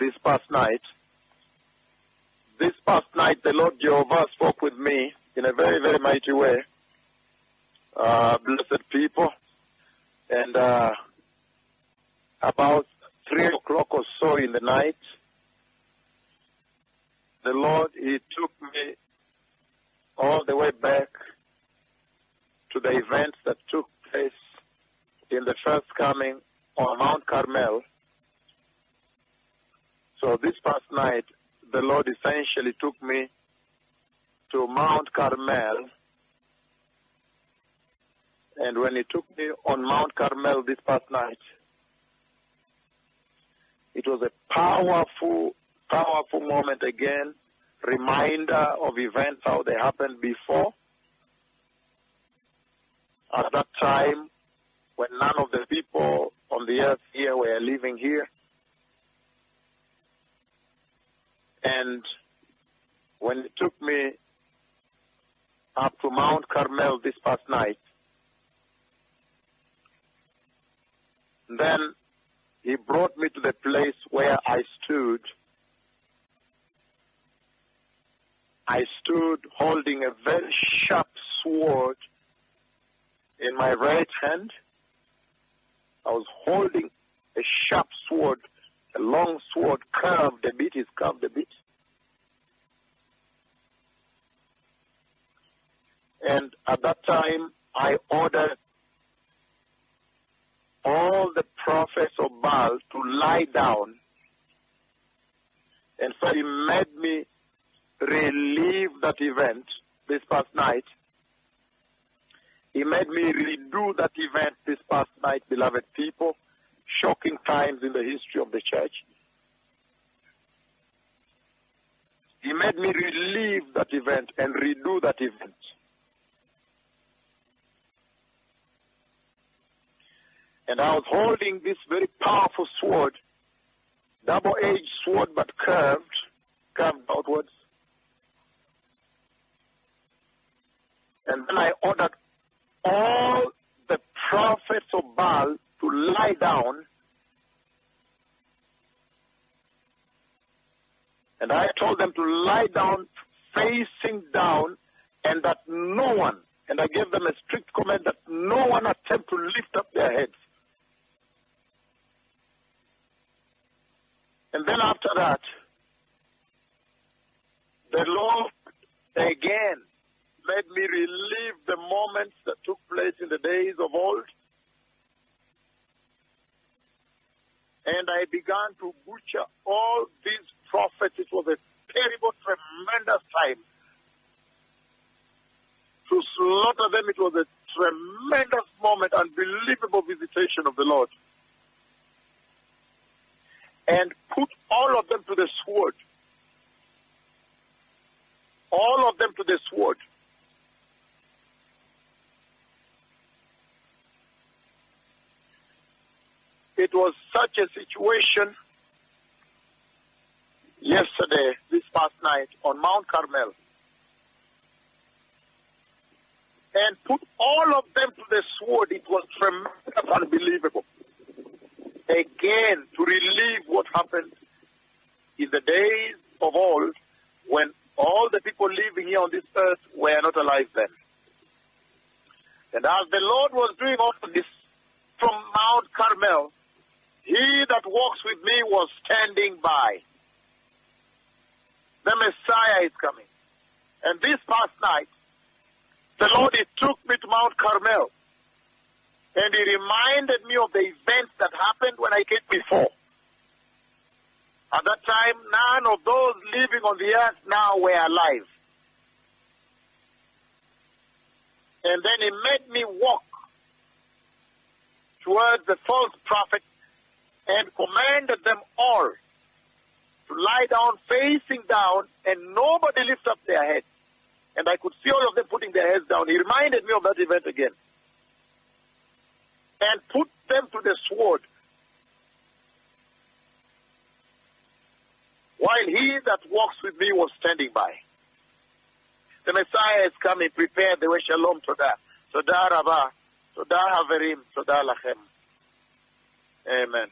this past night. This past night, the Lord Jehovah spoke with me in a very, very mighty way. Blessed people. And about 3 o'clock or so in the night, the Lord, He took me all the way back to the events that took place in the first coming on Mount Carmel. So this past night, the Lord essentially took me to Mount Carmel. And when He took me on Mount Carmel this past night, it was a powerful, powerful moment again, reminder of events, how they happened before. At that time, when none of the people on the earth here were living here. And when He took me up to Mount Carmel this past night, then He brought me to the place where I stood. I stood holding a very sharp sword in my right hand. I was holding a sharp sword, a long sword, curved a bit, it's curved a bit. And at that time, I ordered all the prophets of Baal to lie down. And so He made me relive that event this past night. He made me redo that event this past night, beloved people. Shocking times in the history of the church. He made me relive that event and redo that event. And I was holding this very powerful sword, double-edged sword but curved outwards. And then I ordered all the prophets of Baal to lie down. And I told them to lie down, facing down, and that no one, and I gave them a strict command that no one attempt to lift up their heads. And then after that, the Lord again made me relive the moments that took place in the days of old. And I began to butcher all these prophets. It was a terrible, tremendous time. To slaughter them, it was a tremendous moment, unbelievable visitation of the Lord. And put all of them to the sword. All of them to the sword. It was such a situation yesterday, this past night, on Mount Carmel. And put all of them to the sword. It was tremendous, unbelievable. Again, to relive what happened in the days of old when all the people living here on this earth were not alive then. And as the Lord was doing all of this from Mount Carmel, He that walks with me was standing by. The Messiah is coming. And this past night, the Lord, He took me to Mount Carmel. And He reminded me of the events that happened when I came before. At that time, none of those living on the earth now were alive. And then He made me walk towards the false prophet and commanded them all to lie down, facing down, and nobody lift up their heads. And I could see all of them putting their heads down. He reminded me of that event again. And put them to the sword. While He that walks with me was standing by. The Messiah is coming. Prepare the way. Shalom. Todah. Todah Rabbah. Todah Haverim. Todah Lachem. Amen.